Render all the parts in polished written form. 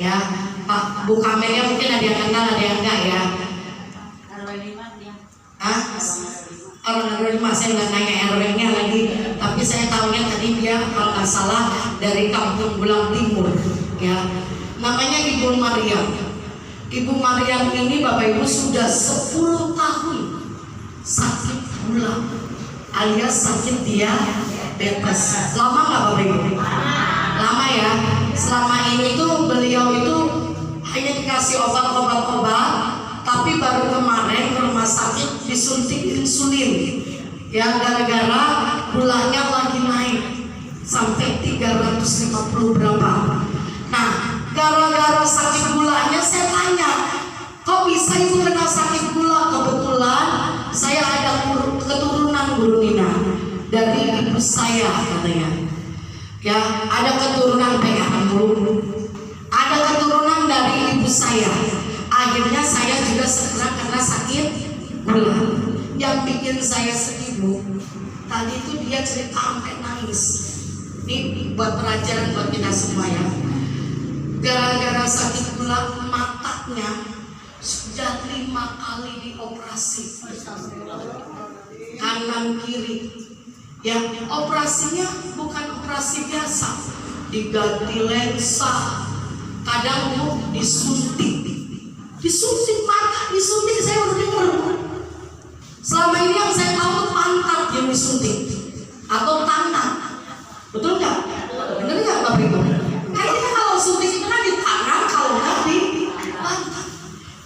Ya, Pak Bu Kamelnya mungkin ada yang kenal, ada yang enggak ya. Orang RW 5 saya nggak nanya RW-nya lagi, tapi saya tahunya tadi dia kalau nggak salah dari Kampung Bulang Timur, ya. Namanya Ibu Mariam. Ibu Mariam ini Bapak Ibu sudah 10 tahun sakit gula, alias sakit diabetes. Lama nggak Bapak Ibu? Lama ya. Selama ini tuh beliau itu hanya dikasih obat-obat, tapi baru kemarin ke rumah sakit disuntik insulin ya, gara-gara gulanya lagi naik sampai 350 berapa. Nah, gara-gara sakit gulanya saya tanya, kok bisa ibu kena sakit gula? Kebetulan saya ada keturunan Bu Nina dari ibu saya katanya. Ya, ada keturunan ada keturunan dari ibu saya. Akhirnya saya juga segera kena sakit gula. Yang bikin saya sedih Bu, tadi itu dia cerita sampai nangis. Ini buat pelajaran buat kita semua ya. Gara-gara sakit gula matanya sudah 5 kali dioperasi, kanan kiri. Ya, operasinya bukan operasi biasa, diganti lensa, kadang Bu disuntik mata, disuntik saya udah dengar. Selama ini yang saya tahu pantat yang disuntik atau tangan, betul nggak? Bener nggak Bapak Ibu? Kayaknya kalau suntik itu kan di tangan, kalau nggak di pantat.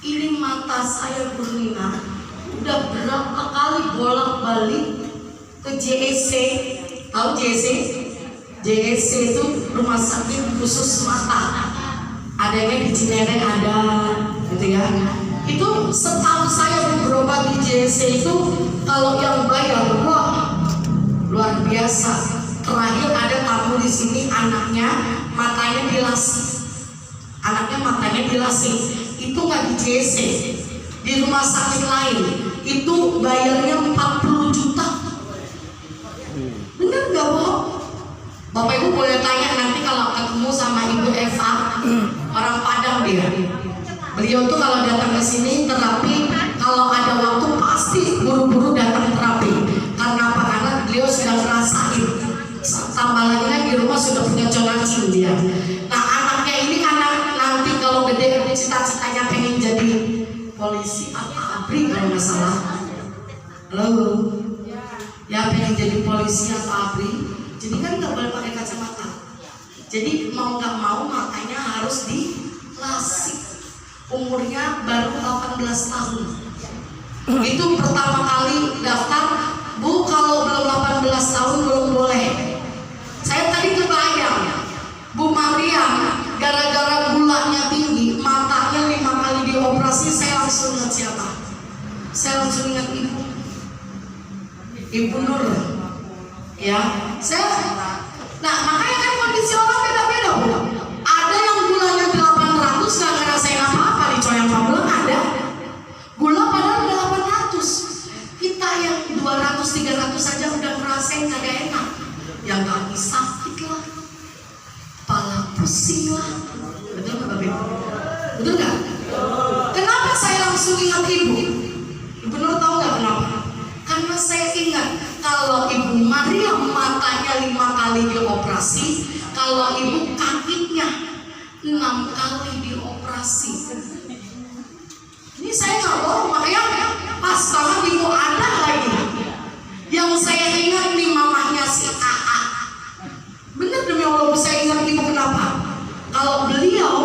Ini mata saya Bu Nina udah berapa kali bolak-balik ke JEC, tahu JEC? JEC itu rumah sakit khusus mata. Adanya di Cinere ada, gitu ya. Itu setahu saya berobat di JEC itu kalau yang bayar, wah luar biasa. Terakhir ada tamu di sini, anaknya matanya dilasi, itu nggak di JEC, di rumah sakit lain itu bayarnya 40 juta. Bener nggak bohong? Bapak Ibu boleh tanya nanti kalau ketemu sama Ibu Eva, orang Padang dia. Beliau tuh kalau datang ke sini terapi, kalau ada waktu pasti buru-buru datang terapi. Karena apa? Karena beliau sudah ngerasain. Tambah lagi kan di rumah sudah punya conacing dia. Nah, anaknya ini karena nanti kalau gede cita-citanya pengen jadi polisi atau ABRI kalau nggak salah. Halo, ya pengen jadi polisi atau ABRI. Jadi kan nggak boleh pakai kacamata. Jadi mau nggak mau matanya harus dilasik. Umurnya baru 18 tahun. Itu pertama kali daftar, Bu, kalau belum 18 tahun belum boleh. Saya tadi kebayang, Bu Mariam gara-gara gulanya tinggi, matanya 5 kali dioperasi, saya langsung ingat siapa? Saya langsung ingat Ibu Nur. Ya, nah makanya kan kondisi orang beda-beda Bu. Ada yang gulanya 800 nggak ngerasain apa-apa, di coyang Pamulang ada gula padahal 800. Kita yang 200-300 saja udah ngerasain kagak enak. Yang kaki sakit lah, kepala pusing lah. Betul nggak Bapak Ibu? Betul nggak? Kenapa saya langsung ingat Ibu? Ibu Nur tahu nggak kenapa? Karena saya ingat kalau Ibu Maria matanya 5 kali dioperasi, kalau Ibu kakinya 6 kali dioperasi. Ini saya nggak bohong, makanya pas banget Ibu ada lagi. Yang saya ingat nih mamahnya si AA. Bener demi Allah saya ingat Ibu kenapa? Kalau beliau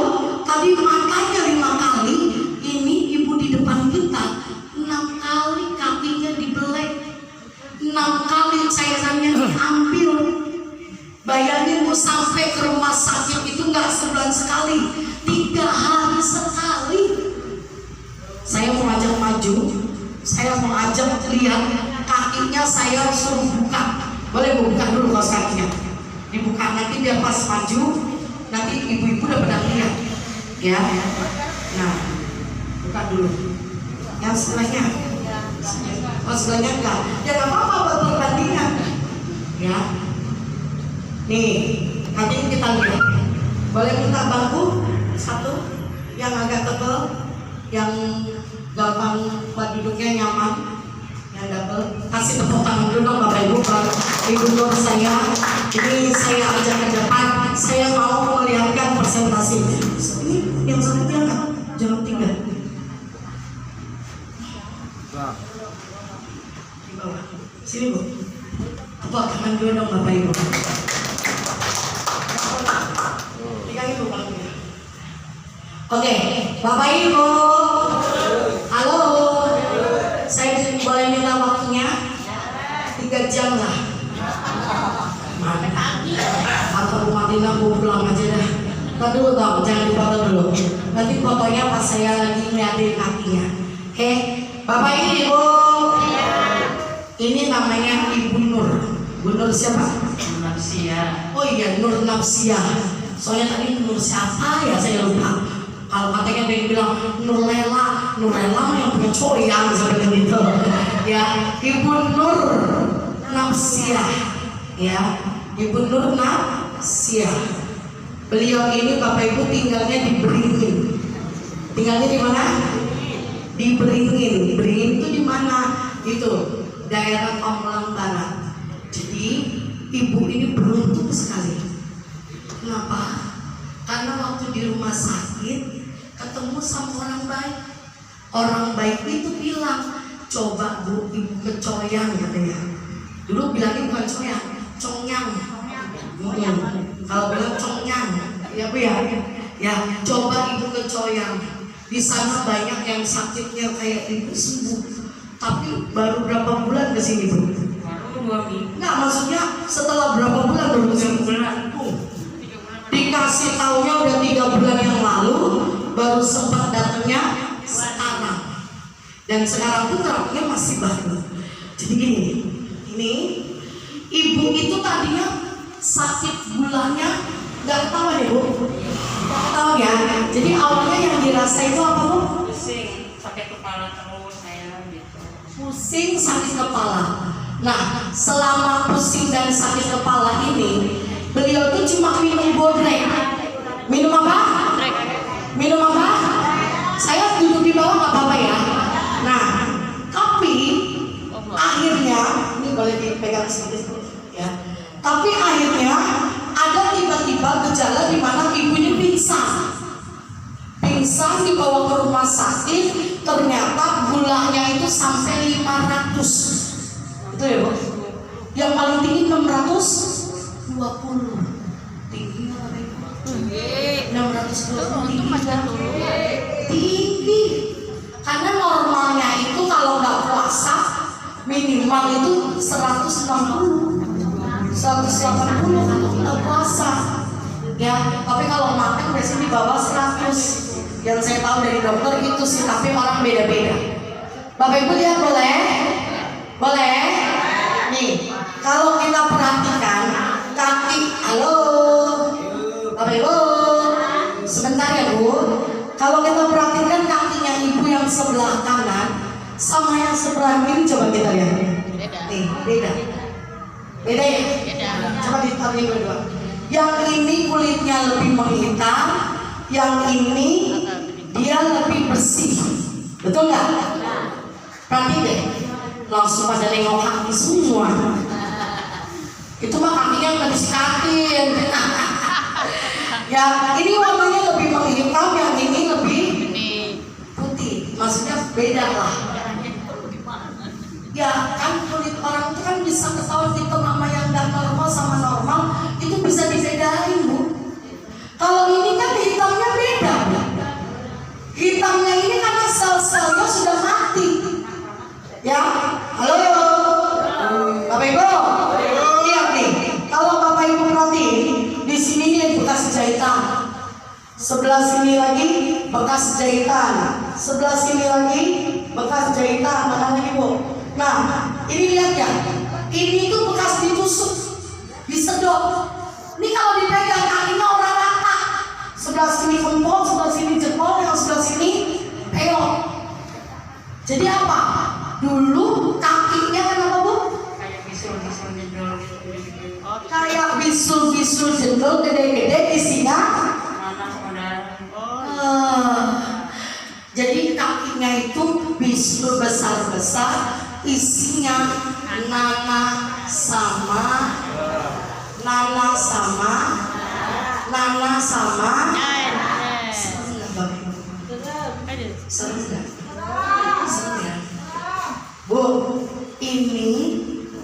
tadi matanya 5 kali, ini Ibu di depan kita 6 kali kakinya dibelek, 6 kali cairannya diambil. Bayangin Bu, sampai ke rumah sakit itu nggak sebulan sekali, 3 hari sekali. Saya mau ajak maju, saya mau ajak lihat kakinya, saya suruh buka. Boleh Bu, buka dulu kaos kakinya, dibuka nanti biar pas maju, nanti ibu-ibu udah pada lihat ya. Nah, buka dulu yang sebelahnya. Oh sebelahnya enggak, ya nggak apa-apa buat perbandingan ya. Nih, nanti kita lihat. Boleh minta bangku? Satu, yang agak tebal, yang gampang buat duduknya nyaman, yang double. Kasih tepuk tangan dulu dong Bapak Ibu, Ibu Nur saya. Ini saya ajak ke depan. Saya mau melihatkan presentasi. Ini yang satu diangkat, jangan tinggal. Di bawah. Sini Bu. Tepuk tangan dulu dong Bapak Ibu. Pegangin Bu kalau gitu. Oke, Bapak Ibu. Halo. Saya boleh minta waktunya 3 jam lah. Mana? Atau rumah Dina mau pulang aja dah. Tapi dulu dong, jangan dipoto dulu. Nanti fotonya pas saya lagi ngeliatin kakinya. Oke, Bapak Ibu. Ini namanya Ibu Nur. Bu Nur siapa? Nur Nafsia. Oh iya, Nur Nafsia. Soalnya tadi Nur siapa ya saya lupa. Kalau katanya ada yang bilang Nur Lela mah yang punya coyang seperti itu. Ya, Ibu Nur Nafsia. Ya, Ibu Nur Nafsia. Beliau ini Bapak Ibu tinggalnya di Beringin. Tinggalnya di mana? Di Beringin. Beringin itu di mana? Itu daerah Pamulang Barat. Jadi ibu ini beruntung sekali. Kenapa? Karena waktu di rumah sakit ketemu sama orang baik. Orang baik itu bilang, coba Bu, ibu kecoyang katanya. Dulu bilangnya bukan coyang, congyang. Kalau bilang congyang, ya Bu ya. Ya, coba ibu kecoyang. Di sana banyak yang sakitnya kayak ibu sembuh. Tapi baru berapa bulan ke sini Bu? Baru 2 minggu. Enggak, maksudnya setelah berapa bulan baru ke sini? 3 bulan. Dikasih taunya udah 3 bulan yang lalu, baru sempat datangnya sekarang. Dan sekarang pun terapinya masih baru. Jadi gini, ini ibu itu tadinya sakit gulanya nggak ketahuan ya Bu? Nggak ketahuan ya. Jadi awalnya yang dirasa itu apa Bu? Pusing, sakit kepala terus saya gitu. Pusing, sakit kepala. Nah, selama pusing dan sakit kepala ini, beliau tuh cuma minum bodrek. Minum apa? Minum apa? Saya duduk di bawah nggak apa-apa ya. Nah, tapi akhirnya ini boleh dipegang sedikit ya. Tapi akhirnya ada tiba-tiba gejala di mana ibunya pingsan. Pingsan dibawa ke rumah sakit, ternyata gulanya itu sampai 500. Itu ya Bu. Yang paling tinggi 620. Tinggi nggak Bapak Ibu? 620 tinggi. Karena normalnya itu kalau nggak puasa minimal itu 160, 180 kalau nggak puasa. Ya, tapi kalau makan biasanya di bawah 100. Yang saya tahu dari dokter itu sih, tapi orang beda-beda. Bapak Ibu lihat boleh? Boleh? Nih, kalau kita perhatikan kaki, halo, Bapak Ibu, sebentar ya Bu. Kalau kita perhatikan kakinya ibu yang sebelah kanan sama yang sebelah kiri, coba kita lihat. Nih, beda. Beda ya? Coba ditaruh berdua. Yang ini kulitnya lebih menghitam, yang ini dia lebih bersih. Betul nggak? Perhati deh. Langsung pada nengok kaki semua. Itu mah kakinya nggak disikatin. Ya, ini warnanya lebih menghitam, yang ini lebih putih. Maksudnya beda lah. Ya kan kulit orang itu kan bisa ketahuan tipe nama yang nggak normal sama normal itu bisa dibedain Bu. Kalau ini kan hitamnya beda Bu. Hitamnya ini karena sel-selnya sudah mati. Ya, halo Bapak Ibu. Lihat nih, kalau Bapak Ibu perhatiin di sini nih bekas jahitan. Sebelah sini lagi bekas jahitan. Sebelah sini lagi bekas jahitan. Mana lagi Bu? Nah, ini lihat ya. Ini tuh bekas ditusuk, disedot. Ini kalau dipegang kakinya orang rata. Sebelah sini kempol, sebelah sini jempol, yang sebelah sini peot. Jadi apa? Dulu kakinya kenapa Bu? Kayak bisul-bisul jendol gitu. Kayak bisul-bisul jendol gede-gede isinya Mana udara. Jadi kakinya itu bisul besar-besar, isinya nana sama serem nggak? Serem ya? Bu, ini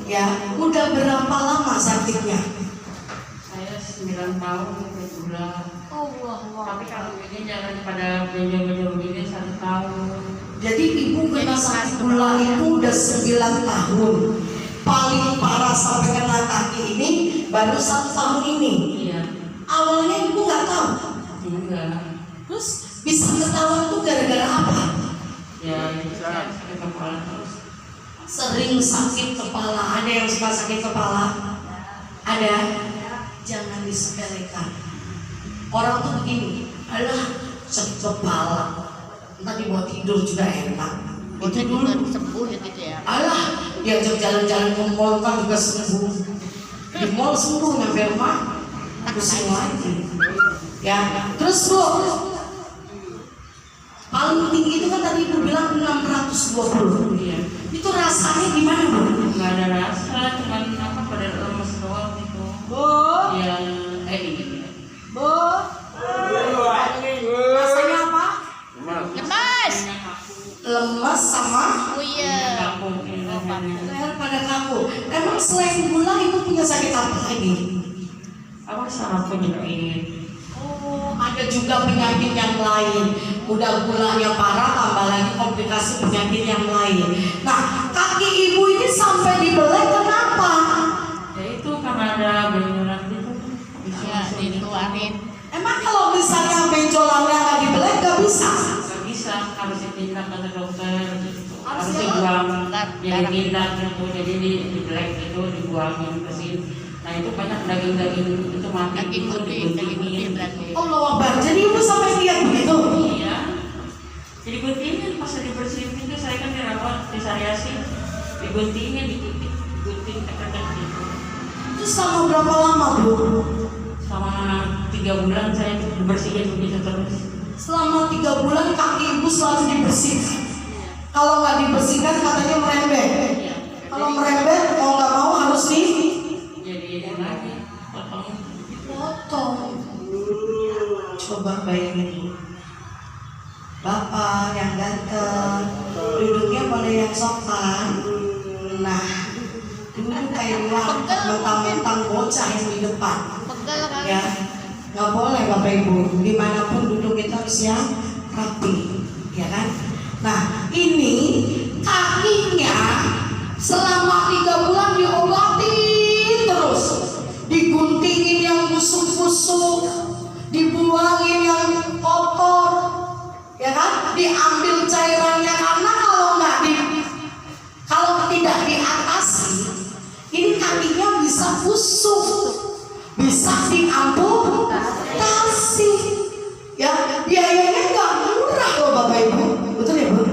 ya udah berapa lama sakitnya? Saya 9 tahun sakit gula. Tapi kalau ini jangan pada benjol-benjol begini 1 tahun. Jadi ibu kena sakit gula itu udah 9 tahun. Paling parah sampai kena kaki ini baru 1 tahun ini. Iya. Awalnya ibu nggak tahu. Enggak. Terus bisa ketahuan tuh gara-gara apa? Ya, itu saya sakit kepala terus. Sering sakit kepala. Ada yang suka sakit kepala? Ada. Jangan disepelekan. Orang tuh begini, alah sakit kepala, ntar dibuat tidur juga enak. Itu dulu sembuh gitu ya. alah diajak jalan-jalan ke mall kan juga sembuh. Di mall sembuh, nyampe rumah pusing lagi. Ya, terus Bu, paling tinggi itu kan tadi Ibu bilang 620. Iya. Itu rasanya gimana Bu? Nggak ada rasa, cuman apa pada lemes doang gitu. Iya. Ini. Rasanya apa? Lemas. Lemas sama Iya. leher pada kaku. Emang selain gula Ibu punya sakit apa lagi? Apa saraf penyakit? Oh, ada juga penyakit yang lain. Udah gulanya parah, tambah lagi komplikasi penyakit yang lain. Nah, kaki Ibu ini sampai dibelek kenapa? Ya itu karena ada benjolan gitu. Ya, dikeluarin. Emang kalau misalnya benjolannya nggak dibelek nggak bisa? Nggak bisa, harus ditindak kata dokter gitu. Harus Harus dibuang, jadi tindak gitu, jadi dijelek gitu, dibuangin ke sini. Nah itu banyak daging-daging itu mati Daging itu putih diguntingin. berarti. Allah Akbar. Jadi Ibu sampai lihat begitu? Iya. Jadi guntingin pas dibersihin itu saya kan dirawat di Sariasi, diguntingin, digunting tek-tek gitu. Itu selama berapa lama Bu? Selama 3 bulan saya dibersihin begitu terus. Selama 3 bulan kaki Ibu selalu dibersihkan. Kalau nggak dibersihkan katanya merembet. Iya. Kalau merembet mau nggak mau harus Jadi lagi potong. dipotong. Coba bayangin Bu. Bapak yang ganteng, duduknya boleh yang sopan. Nah, duduk kayak mentang-mentang bocah yang di depan. Pegel kan? Ya, nggak boleh Bapak Ibu. Dimanapun duduk itu harus yang rapi, ya kan? Nah, ini kakinya selama 3 bulan diobatin terus, diguntingin yang busuk-busuk, dibuangin yang kotor, ya kan? Diambil cairannya karena kalau tidak diatasi, ini kakinya bisa busuk, bisa diamputasi. Ya, biayanya nggak murah loh Bapak Ibu, betul ya Bu?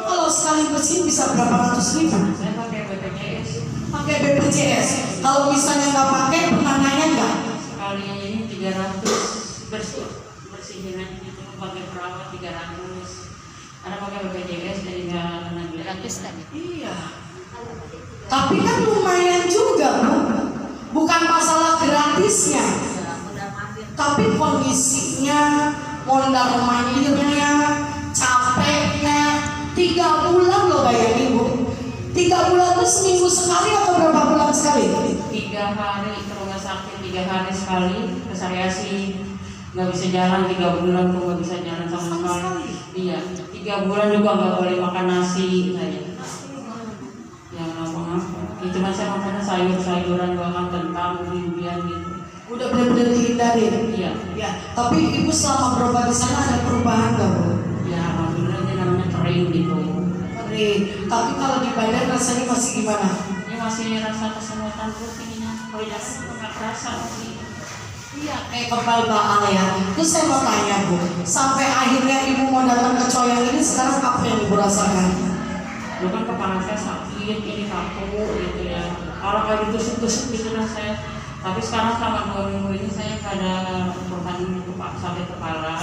Kalau sekali bersihin bisa berapa ratus ribu? Saya pakai BPJS. Pakai BPJS. Kalau misalnya nggak pakai, pernah nanya nggak? Sekali ini 300 bersihin aja gitu, pakai perawat 300. Karena pakai BPJS jadi nggak kena Gratis kan? Iya. Tapi kan lumayan juga Bu. Bukan masalah gratisnya, tapi kondisinya, mondar mandirnya, capeknya. 3 bulan loh bayangin Bu. 3 bulan itu seminggu sekali atau berapa bulan sekali? 3 hari ke rumah sakit, 3 hari sekali ke Sariasi. Nggak bisa jalan 3 bulan tuh, nggak bisa jalan sama sekali. Iya, 3 bulan juga nggak boleh makan nasi saya. Ya ngapa-ngapa. Itu cuma saya makan sayur-sayuran doang, kentang, ubi-ubian gitu. Udah benar-benar dihindarin. Iya. Ya, tapi Ibu selama berobat di sana ada perubahan nggak Bu? Ya alhamdulillah ini namanya kering gitu. Kering. Tapi kalau di badan rasanya masih gimana? Ini masih rasa kesemutan terus ininya. Kalau jalan nggak kerasa masih. Iya, kayak kebal baal ya. Terus saya mau tanya Bu, sampai akhirnya Ibu mau datang ke Coyang ini sekarang apa yang Ibu rasakan? Dulu kan kepala saya sakit, ini kaku gitu ya. Kalau kayak ditusuk-tusuk gitu lah saya. Tapi sekarang selama 2 minggu ini saya nggak ada keluhan gitu Pak, sakit kepala.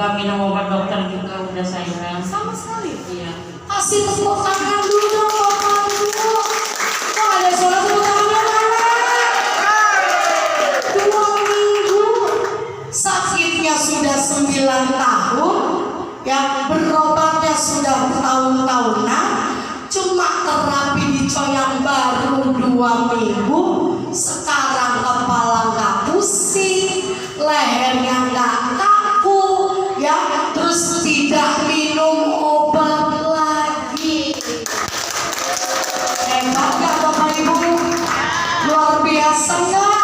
nggak minum obat dokter juga udah saya. Sama sekali. Iya. Kasih tepuk tangan dulu dong Bapak Ibu. Kok ada suara tepuk tangannya mana? 2 minggu. Sakitnya sudah 9 tahun. Yang berobatnya sudah bertahun-tahunan. Cuma terapi di Coyang baru 2 minggu. Sekarang kepala nggak pusing, lehernya nggak kaku, ya, terus tidak minum obat lagi. Hebat nggak Bapak Ibu? Luar biasa nggak?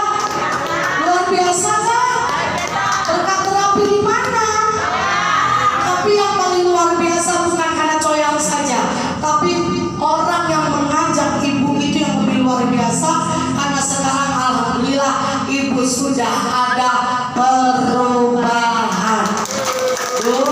Luar biasa nggak? Berkat terapi di mana? Tapi yang paling luar biasa bukan karena Coyang saja, tapi orang yang mengajak ibu itu yang lebih luar biasa. Karena sekarang alhamdulillah ibu sudah ada perubahan. Bu,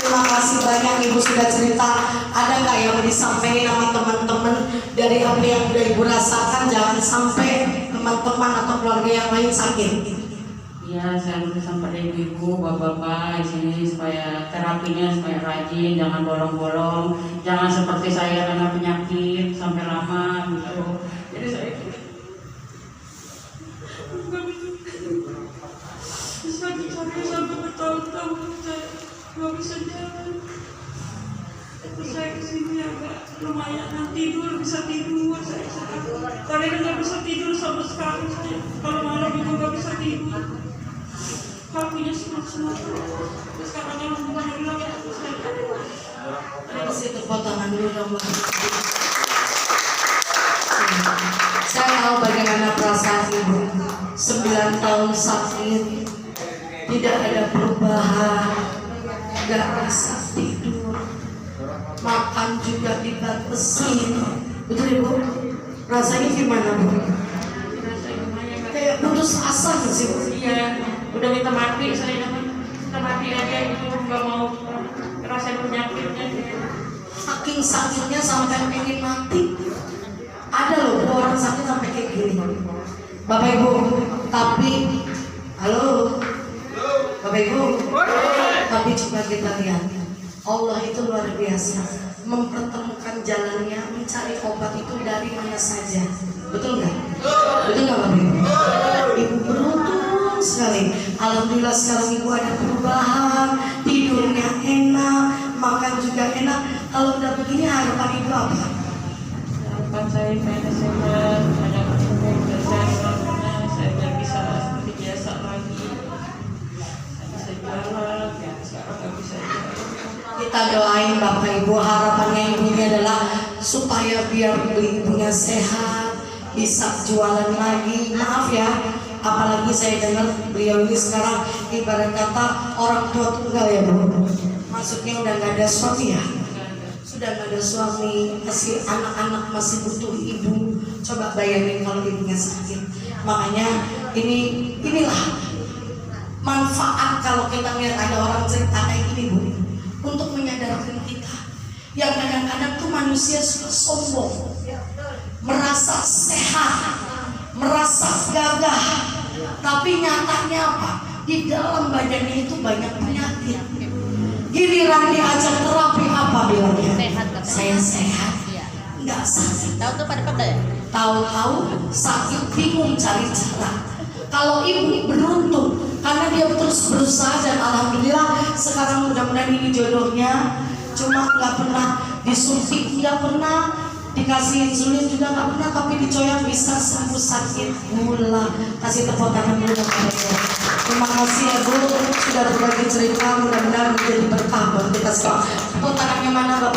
terima kasih banyak ibu sudah cerita. Ada nggak yang disampaikan sama teman-teman dari apa yang udah ibu rasakan? Jangan sampai teman-teman atau keluarga yang lain sakit. Iya, saya pesan pada ibu-ibu, bapak-bapak di sini supaya terapinya supaya rajin, jangan bolong-bolong, jangan seperti saya kena penyakit sampai lama gitu. Jadi saya bisa dicari sampai bertahun-tahun saya nggak bisa jalan. Terus saya kesini agak lumayan tidur, bisa tidur saya sekarang. Tadi nggak bisa tidur sama sekali saya. Kalau malam itu nggak bisa tidur. Kakinya semua. Terus sekarang yang alhamdulillah ya saya. Kasih tepuk tangan dulu dong Mbak. Saya tahu bagaimana perasaan ibu. 9 tahun sakit, tidak ada perubahan, nggak bisa tidur, makan juga dibatasi. Betul ibu? Rasanya gimana bu? Kayak putus asa nggak sih bu? Iya, udah minta mati saya minta mati aja itu nggak mau ngerasain penyakitnya. Saking sakitnya sampai pengen mati. Ada loh orang sakit sampai kayak gini. Bapak Ibu, tapi halo, Bapak Ibu, tapi coba kita lihat, Allah itu luar biasa, mempertemukan jalannya, mencari obat itu dari mana saja. Betul nggak? Betul nggak Bapak Ibu? Ibu beruntung sekali. Alhamdulillah sekarang ibu ada perubahan, tidurnya enak, makan juga enak. Kalau udah begini harapan ibu apa? Harapan saya pengen sehat, ada ketemu dan saya biar bisa seperti biasa lagi. Saya bisa jalan, ya sekarang nggak bisa jalan. Kita doain Bapak Ibu, harapannya ibunya adalah supaya biar ibunya sehat, bisa jualan lagi. Maaf ya, apalagi saya dengar beliau ini sekarang ibarat kata orang tua tunggal ya Bu. Maksudnya udah nggak ada suami ya, sudah nggak ada suami, masih anak-anak masih butuh ibu. Coba bayangin kalau ibunya sakit. Makanya inilah manfaat kalau kita lihat ada orang cerita kayak gini Bu, untuk menyadarkan kita yang kadang-kadang tuh manusia suka sombong, merasa sehat, merasa gagah, tapi nyatanya apa? Di dalam badannya itu banyak penyakit. Giliran diajak terapi apa bilangnya? Sehat katanya. Saya sehat, Iya. nggak sakit. Tahu tuh pada ya? Tahu-tahu sakit, bingung cari cara. Kalau ibu beruntung karena dia terus berusaha dan alhamdulillah sekarang mudah-mudahan ini jodohnya. Cuma nggak pernah disuntik, nggak pernah dikasih insulin juga nggak pernah, tapi di Coyang bisa sembuh sakit gula. Kasih tepuk tangan dulu kepada dia. Terima kasih ya Bu sudah berbagi cerita, mudah-mudahan menjadi berkah buat kita semua. Tepuk tangannya mana Bapak?